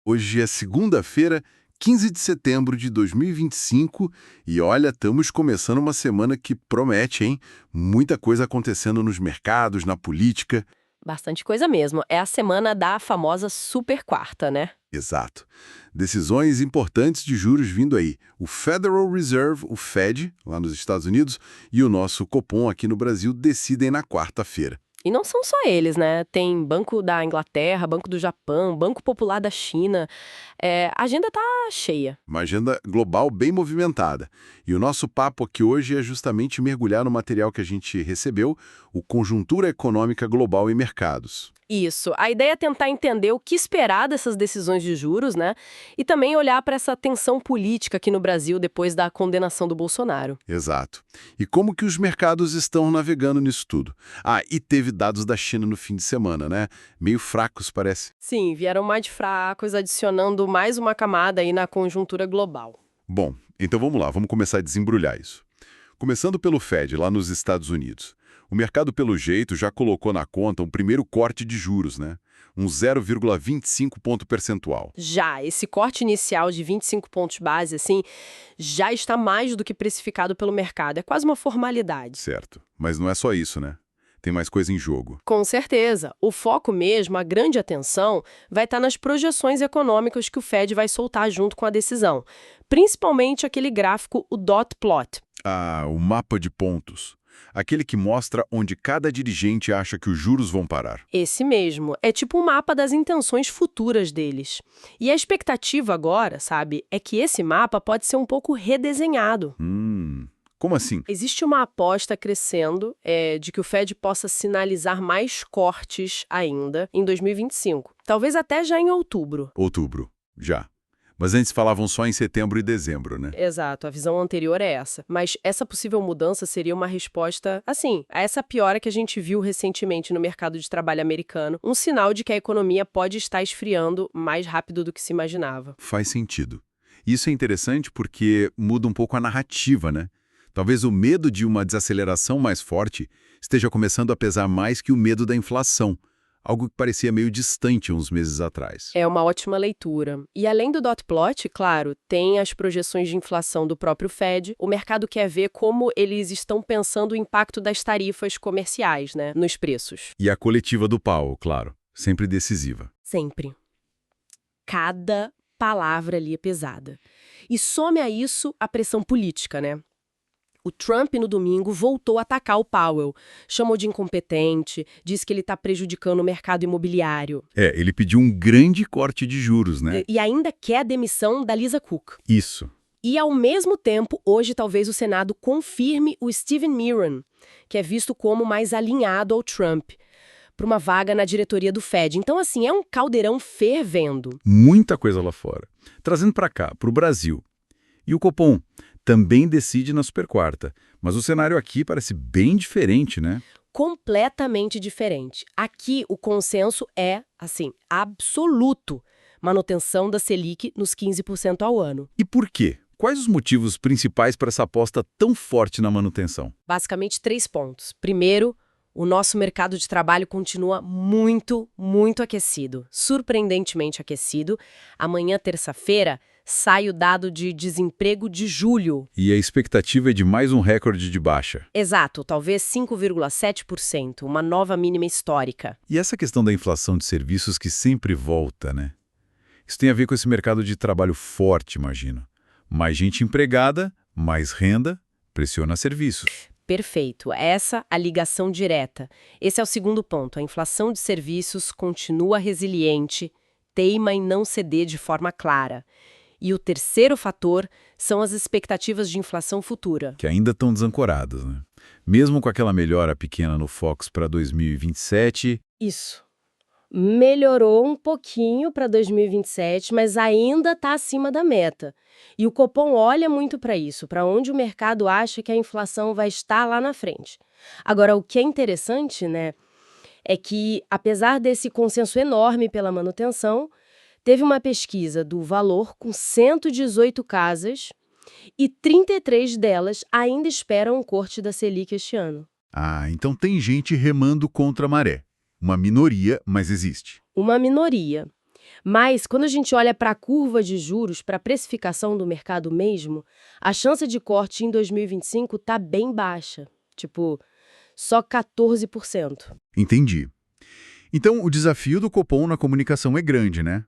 Hoje é segunda-feira, 15 de setembro de 2025, e olha, estamos começando uma semana que promete, hein? Muita coisa acontecendo nos mercados, na política. Bastante coisa mesmo. É a semana da famosa super quarta, né? Exato. Decisões importantes de juros vindo aí. O Federal Reserve, o Fed, lá nos Estados Unidos, e o nosso Copom aqui no Brasil decidem na quarta-feira. E não são só eles, né? Tem Banco da Inglaterra, Banco do Japão, Banco Popular da China. A agenda tá cheia. Uma agenda global bem movimentada. E o nosso papo aqui hoje é justamente mergulhar no material que a gente recebeu, o Conjuntura Econômica Global e Mercados. Isso. A ideia é tentar entender o que esperar dessas decisões de juros, né? E também olhar para essa tensão política aqui no Brasil depois da condenação do Bolsonaro. Exato. E como que os mercados estão navegando nisso tudo? Ah, e teve dados da China no fim de semana, né? Meio fracos, parece. Sim, vieram mais fracos, adicionando mais uma camada aí na conjuntura global. Bom, então vamos lá, vamos começar a desembrulhar isso. Começando pelo Fed, lá nos Estados Unidos. O mercado, pelo jeito, já colocou na conta um primeiro corte de juros, né? Um 0,25 ponto percentual. Já, esse corte inicial de 25 pontos base, assim, já está mais do que precificado pelo mercado. É quase uma formalidade. Certo. Mas não é só isso, né? Tem mais coisa em jogo. Com certeza. O foco mesmo, a grande atenção, vai estar nas projeções econômicas que o Fed vai soltar junto com a decisão. Principalmente aquele gráfico, o dot plot. Ah, o mapa de pontos. Aquele que mostra onde cada dirigente acha que os juros vão parar. Esse mesmo. É tipo um mapa das intenções futuras deles. E a expectativa agora, sabe, é que esse mapa pode ser um pouco redesenhado. Como assim? Existe uma aposta crescendo de que o Fed possa sinalizar mais cortes ainda em 2025. Talvez até já em outubro. Outubro. Já. Mas antes falavam só em setembro e dezembro, né? Exato, a visão anterior é essa. Mas essa possível mudança seria uma resposta, assim, a essa piora que a gente viu recentemente no mercado de trabalho americano, um sinal de que a economia pode estar esfriando mais rápido do que se imaginava. Faz sentido. Isso é interessante porque muda um pouco a narrativa, né? Talvez o medo de uma desaceleração mais forte esteja começando a pesar mais que o medo da inflação, algo que parecia meio distante uns meses atrás. É uma ótima leitura. E além do dot plot, claro, tem as projeções de inflação do próprio Fed. O mercado quer ver como eles estão pensando o impacto das tarifas comerciais, né, nos preços. E a coletiva do Powell, claro, sempre decisiva. Sempre. Cada palavra ali é pesada. E some a isso a pressão política, né? O Trump, no domingo, voltou a atacar o Powell. Chamou de incompetente, disse que ele está prejudicando o mercado imobiliário. Ele pediu um grande corte de juros, né? E ainda quer a demissão da Lisa Cook. Isso. E, ao mesmo tempo, hoje talvez o Senado confirme o Steven Mnuchin, que é visto como mais alinhado ao Trump, para uma vaga na diretoria do Fed. Então, assim, é um caldeirão fervendo. Muita coisa lá fora. Trazendo para cá, para o Brasil. E o Copom também decide na super quarta. Mas o cenário aqui parece bem diferente, né? Completamente diferente. Aqui, o consenso é, assim, absoluto. Manutenção da Selic nos 15% ao ano. E por quê? Quais os motivos principais para essa aposta tão forte na manutenção? Basicamente, 3 pontos. Primeiro, o nosso mercado de trabalho continua muito, muito aquecido. Surpreendentemente aquecido. Amanhã, terça-feira, sai o dado de desemprego de julho. E a expectativa é de mais um recorde de baixa. Exato, talvez 5,7%, uma nova mínima histórica. E essa questão da inflação de serviços que sempre volta, né? Isso tem a ver com esse mercado de trabalho forte, imagino. Mais gente empregada, mais renda, pressiona serviços. Perfeito, essa a ligação direta. Esse é o segundo ponto. A inflação de serviços continua resiliente, teima em não ceder de forma clara. E o terceiro fator são as expectativas de inflação futura. Que ainda estão desancoradas, né? Mesmo com aquela melhora pequena no Fox para 2027... Isso. Melhorou um pouquinho para 2027, mas ainda está acima da meta. E o Copom olha muito para isso, para onde o mercado acha que a inflação vai estar lá na frente. Agora, o que é interessante, né, é que, apesar desse consenso enorme pela manutenção, teve uma pesquisa do Valor com 118 casas e 33 delas ainda esperam um corte da Selic este ano. Ah, então tem gente remando contra a maré. Uma minoria, mas existe. Uma minoria. Mas, quando a gente olha para a curva de juros, para a precificação do mercado mesmo, a chance de corte em 2025 está bem baixa. Tipo, só 14%. Entendi. Então, o desafio do Copom na comunicação é grande, né?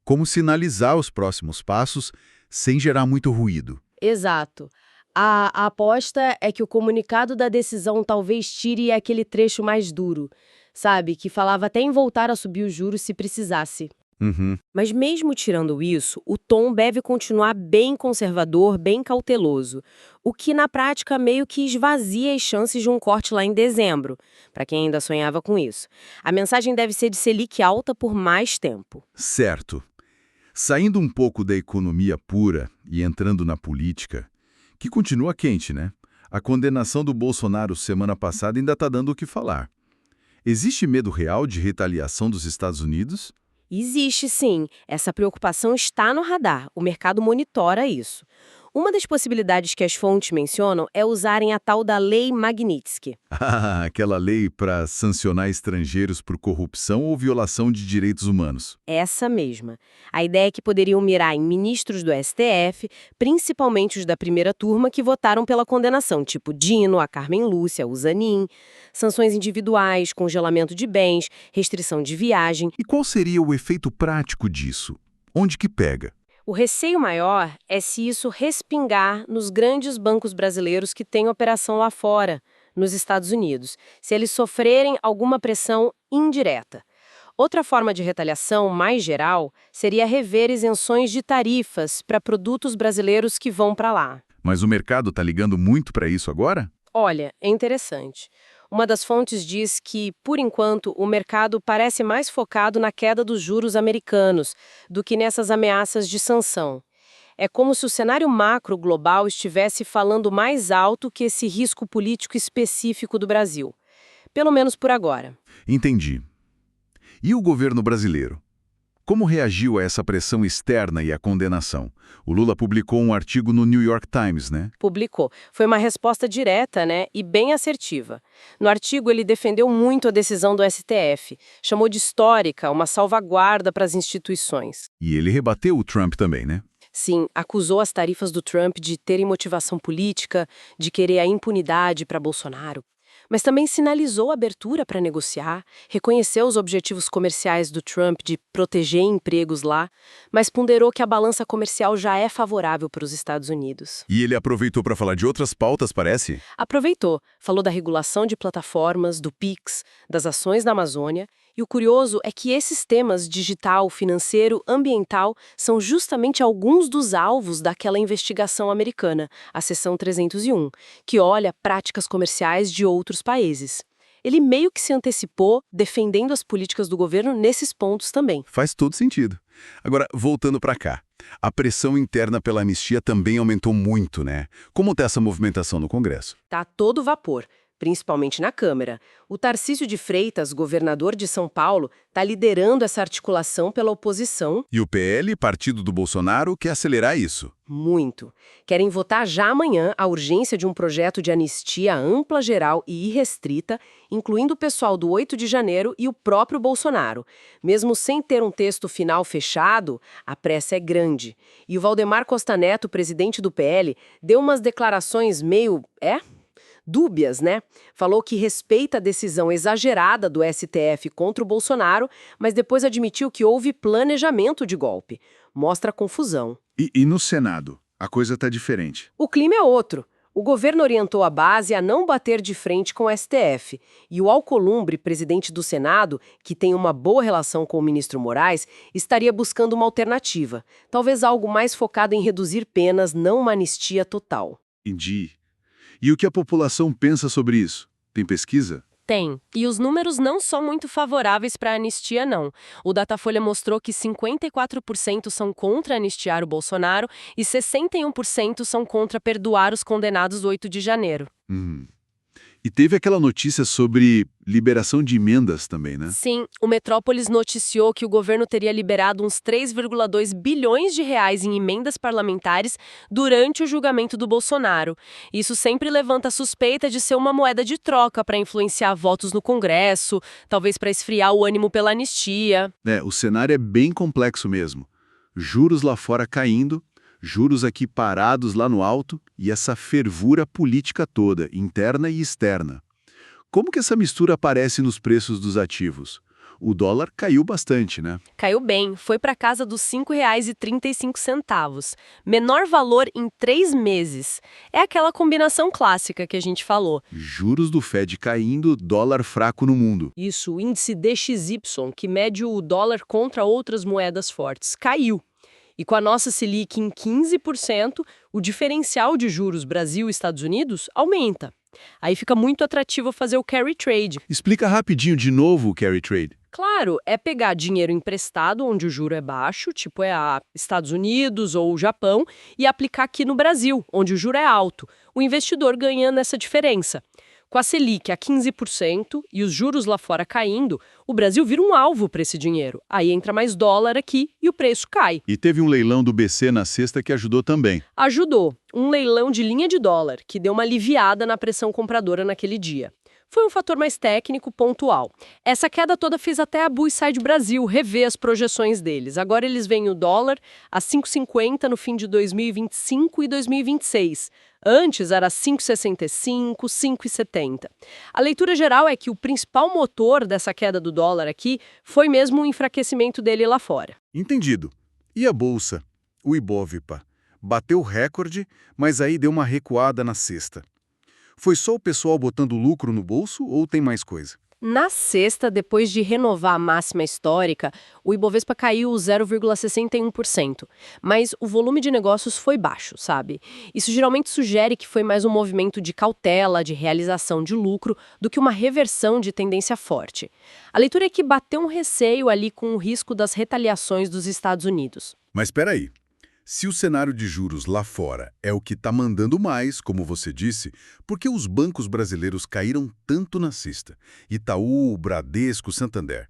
Como sinalizar os próximos passos sem gerar muito ruído. Exato. A aposta é que o comunicado da decisão talvez tire aquele trecho mais duro, sabe? Que falava até em voltar a subir os juros se precisasse. Uhum. Mas mesmo tirando isso, o tom deve continuar bem conservador, bem cauteloso, o que na prática meio que esvazia as chances de um corte lá em dezembro, para quem ainda sonhava com isso. A mensagem deve ser de Selic alta por mais tempo. Certo. Saindo um pouco da economia pura e entrando na política, que continua quente, né? A condenação do Bolsonaro semana passada ainda está dando o que falar. Existe medo real de retaliação dos Estados Unidos? Existe sim, essa preocupação está no radar, o mercado monitora isso. Uma das possibilidades que as fontes mencionam é usarem a tal da Lei Magnitsky. Ah, aquela lei para sancionar estrangeiros por corrupção ou violação de direitos humanos. Essa mesma. A ideia é que poderiam mirar em ministros do STF, principalmente os da primeira turma que votaram pela condenação, tipo Dino, a Carmen Lúcia, o Zanin, sanções individuais, congelamento de bens, restrição de viagem. E qual seria o efeito prático disso? Onde que pega? O receio maior é se isso respingar nos grandes bancos brasileiros que têm operação lá fora, nos Estados Unidos, se eles sofrerem alguma pressão indireta. Outra forma de retaliação, mais geral, seria rever isenções de tarifas para produtos brasileiros que vão para lá. Mas o mercado está ligando muito para isso agora? Olha, é interessante. Uma das fontes diz que, por enquanto, o mercado parece mais focado na queda dos juros americanos do que nessas ameaças de sanção. É como se o cenário macro global estivesse falando mais alto que esse risco político específico do Brasil. Pelo menos por agora. Entendi. E o governo brasileiro? Como reagiu a essa pressão externa e à condenação? O Lula publicou um artigo no New York Times, né? Publicou. Foi uma resposta direta, né, e bem assertiva. No artigo, ele defendeu muito a decisão do STF, chamou de histórica, uma salvaguarda para as instituições. E ele rebateu o Trump também, né? Sim, acusou as tarifas do Trump de terem motivação política, de querer a impunidade para Bolsonaro. Mas também sinalizou abertura para negociar, reconheceu os objetivos comerciais do Trump de proteger empregos lá, mas ponderou que a balança comercial já é favorável para os Estados Unidos. E ele aproveitou para falar de outras pautas, parece? Aproveitou, falou da regulação de plataformas, do PIX, das ações na Amazônia, e o curioso é que esses temas digital, financeiro, ambiental são justamente alguns dos alvos daquela investigação americana, a Seção 301, que olha práticas comerciais de outros países. Ele meio que se antecipou, defendendo as políticas do governo nesses pontos também. Faz todo sentido. Agora, voltando para cá. A pressão interna pela anistia também aumentou muito, né? Como está essa movimentação no Congresso? Tá todo vapor, principalmente na Câmara. O Tarcísio de Freitas, governador de São Paulo, está liderando essa articulação pela oposição. E o PL, partido do Bolsonaro, quer acelerar isso. Muito. Querem votar já amanhã a urgência de um projeto de anistia ampla, geral e irrestrita, incluindo o pessoal do 8 de janeiro e o próprio Bolsonaro. Mesmo sem ter um texto final fechado, a pressa é grande. E o Valdemar Costa Neto, presidente do PL, deu umas declarações meio... dúbias, né? Falou que respeita a decisão exagerada do STF contra o Bolsonaro, mas depois admitiu que houve planejamento de golpe. Mostra confusão. E no Senado? A coisa está diferente. O clima é outro. O governo orientou a base a não bater de frente com o STF. E o Alcolumbre, presidente do Senado, que tem uma boa relação com o ministro Moraes, estaria buscando uma alternativa. Talvez algo mais focado em reduzir penas, não uma anistia total. Entendi. E o que a população pensa sobre isso? Tem pesquisa? Tem. E os números não são muito favoráveis para a anistia, não. O Datafolha mostrou que 54% são contra anistiar o Bolsonaro e 61% são contra perdoar os condenados do 8 de janeiro. E teve aquela notícia sobre liberação de emendas também, né? Sim, o Metrópolis noticiou que o governo teria liberado uns 3,2 bilhões de reais em emendas parlamentares durante o julgamento do Bolsonaro. Isso sempre levanta a suspeita de ser uma moeda de troca para influenciar votos no Congresso, talvez para esfriar o ânimo pela anistia. O cenário é bem complexo mesmo. Juros lá fora caindo, juros aqui parados lá no alto e essa fervura política toda, interna e externa. Como que essa mistura aparece nos preços dos ativos? O dólar caiu bastante, né? Caiu bem, foi para casa dos R$ 5,35. Menor valor em 3 meses. É aquela combinação clássica que a gente falou. Juros do Fed caindo, dólar fraco no mundo. Isso, o índice DXY, que mede o dólar contra outras moedas fortes, caiu. E com a nossa Selic em 15%, o diferencial de juros Brasil e Estados Unidos aumenta. Aí fica muito atrativo fazer o carry trade. Explica rapidinho de novo o carry trade. Claro, é pegar dinheiro emprestado onde o juro é baixo, tipo a Estados Unidos ou o Japão, e aplicar aqui no Brasil, onde o juro é alto. O investidor ganha nessa diferença. Com a Selic a 15% e os juros lá fora caindo, o Brasil vira um alvo para esse dinheiro. Aí entra mais dólar aqui e o preço cai. E teve um leilão do BC na sexta que ajudou também. Ajudou. Um leilão de linha de dólar, que deu uma aliviada na pressão compradora naquele dia. Foi um fator mais técnico, pontual. Essa queda toda fez até a Bullside Brasil rever as projeções deles. Agora eles veem o dólar a 5,50 no fim de 2025 e 2026. Antes era 5,65, 5,70. A leitura geral é que o principal motor dessa queda do dólar aqui foi mesmo o enfraquecimento dele lá fora. Entendido. E a Bolsa? O Ibovespa. Bateu recorde, mas aí deu uma recuada na sexta. Foi só o pessoal botando lucro no bolso ou tem mais coisa? Na sexta, depois de renovar a máxima histórica, o Ibovespa caiu 0,61%, mas o volume de negócios foi baixo, sabe? Isso geralmente sugere que foi mais um movimento de cautela, de realização de lucro, do que uma reversão de tendência forte. A leitura é que bateu um receio ali com o risco das retaliações dos Estados Unidos. Mas espera aí. Se o cenário de juros lá fora é o que está mandando mais, como você disse, por que os bancos brasileiros caíram tanto na sexta? Itaú, Bradesco, Santander.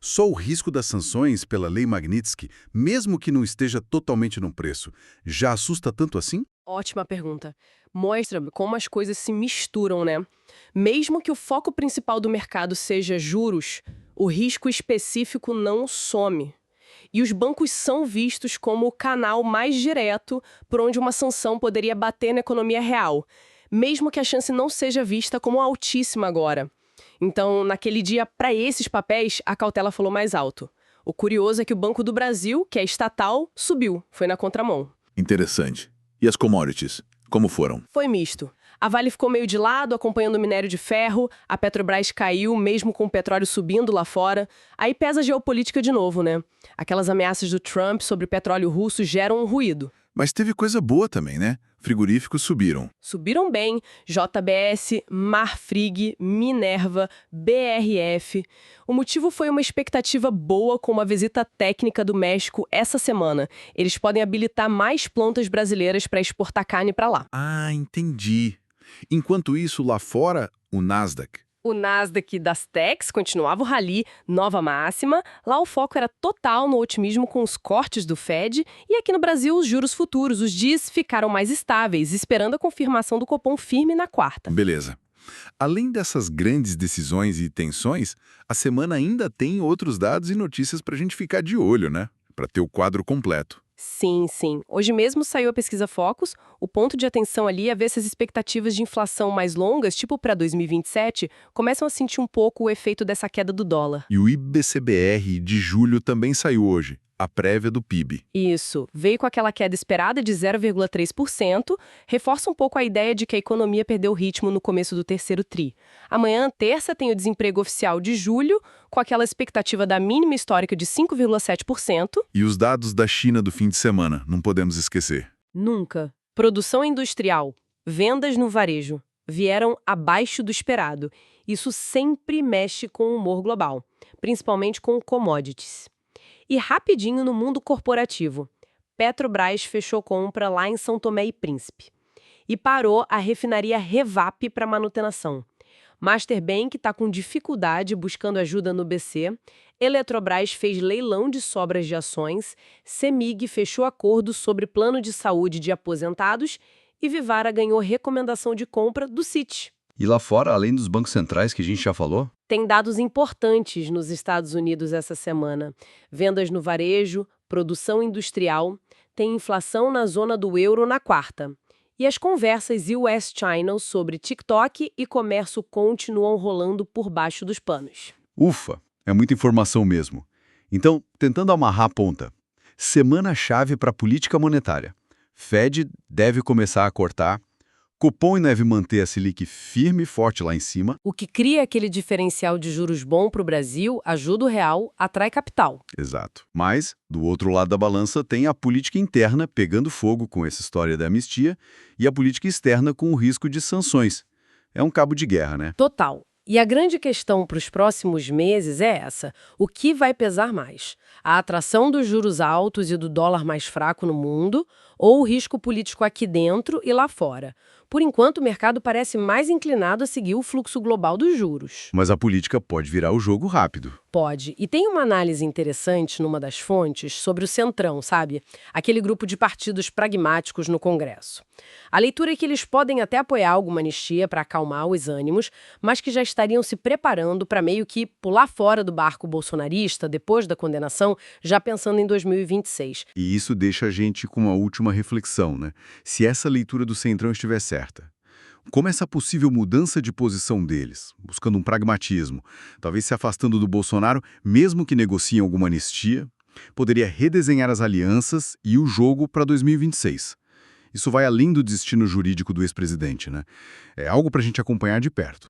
Só o risco das sanções pela Lei Magnitsky, mesmo que não esteja totalmente no preço, já assusta tanto assim? Ótima pergunta. Mostra como as coisas se misturam, né? Mesmo que o foco principal do mercado seja juros, o risco específico não some. E os bancos são vistos como o canal mais direto por onde uma sanção poderia bater na economia real, mesmo que a chance não seja vista como altíssima agora. Então, naquele dia, para esses papéis, a cautela falou mais alto. O curioso é que o Banco do Brasil, que é estatal, subiu, foi na contramão. Interessante. E as commodities? Como foram? Foi misto. A Vale ficou meio de lado, acompanhando o minério de ferro, a Petrobras caiu, mesmo com o petróleo subindo lá fora. Aí pesa a geopolítica de novo, né? Aquelas ameaças do Trump sobre petróleo russo geram um ruído. Mas teve coisa boa também, né? Frigoríficos subiram. Subiram bem, JBS, Marfrig, Minerva, BRF. O motivo foi uma expectativa boa com uma visita técnica do México essa semana. Eles podem habilitar mais plantas brasileiras para exportar carne para lá. Ah, entendi. Enquanto isso, lá fora, o Nasdaq. O Nasdaq das Techs continuava o rally, nova máxima. Lá o foco era total no otimismo com os cortes do Fed. E aqui no Brasil, os juros futuros, os DIs, ficaram mais estáveis, esperando a confirmação do Copom firme na quarta. Beleza. Além dessas grandes decisões e tensões, a semana ainda tem outros dados e notícias para a gente ficar de olho, né? Para ter o quadro completo. Sim, sim. Hoje mesmo saiu a pesquisa Focus. O ponto de atenção ali é ver se as expectativas de inflação mais longas, tipo para 2027, começam a sentir um pouco o efeito dessa queda do dólar. E o IBCBR de julho também saiu hoje, a prévia do PIB. Isso. Veio com aquela queda esperada de 0,3%, reforça um pouco a ideia de que a economia perdeu o ritmo no começo do terceiro tri. Amanhã, terça, tem o desemprego oficial de julho, com aquela expectativa da mínima histórica de 5,7%. E os dados da China do fim de semana, não podemos esquecer. Nunca. Produção industrial, vendas no varejo, vieram abaixo do esperado. Isso sempre mexe com o humor global, principalmente com commodities. E rapidinho no mundo corporativo. Petrobras fechou compra lá em São Tomé e Príncipe. E parou a refinaria Revap para manutenção. Masterbank está com dificuldade buscando ajuda no BC, Eletrobras fez leilão de sobras de ações, CEMIG fechou acordo sobre plano de saúde de aposentados e Vivara ganhou recomendação de compra do Citi. E lá fora, além dos bancos centrais que a gente já falou? Tem dados importantes nos Estados Unidos essa semana. Vendas no varejo, produção industrial, tem inflação na zona do euro na quarta. E as conversas US-China sobre TikTok e comércio continuam rolando por baixo dos panos. Ufa, é muita informação mesmo. Então, tentando amarrar a ponta. Semana-chave para a política monetária. Fed deve começar a cortar, Copom deve manter a Selic firme e forte lá em cima. O que cria aquele diferencial de juros bom para o Brasil, ajuda o real, atrai capital. Exato. Mas, do outro lado da balança, tem a política interna pegando fogo com essa história da anistia e a política externa com o risco de sanções. É um cabo de guerra, né? Total. E a grande questão para os próximos meses é essa: o que vai pesar mais? A atração dos juros altos e do dólar mais fraco no mundo ou o risco político aqui dentro e lá fora? Por enquanto, o mercado parece mais inclinado a seguir o fluxo global dos juros. Mas a política pode virar o jogo rápido. Pode. E tem uma análise interessante numa das fontes sobre o Centrão, sabe? Aquele grupo de partidos pragmáticos no Congresso. A leitura é que eles podem até apoiar alguma anistia para acalmar os ânimos, mas que já estariam se preparando para meio que pular fora do barco bolsonarista depois da condenação, já pensando em 2026. E isso deixa a gente com uma última reflexão, né? Se essa leitura do Centrão estiver certa, como essa possível mudança de posição deles, buscando um pragmatismo, talvez se afastando do Bolsonaro, mesmo que negociem alguma anistia, poderia redesenhar as alianças e o jogo para 2026. Isso vai além do destino jurídico do ex-presidente, né? É algo para a gente acompanhar de perto.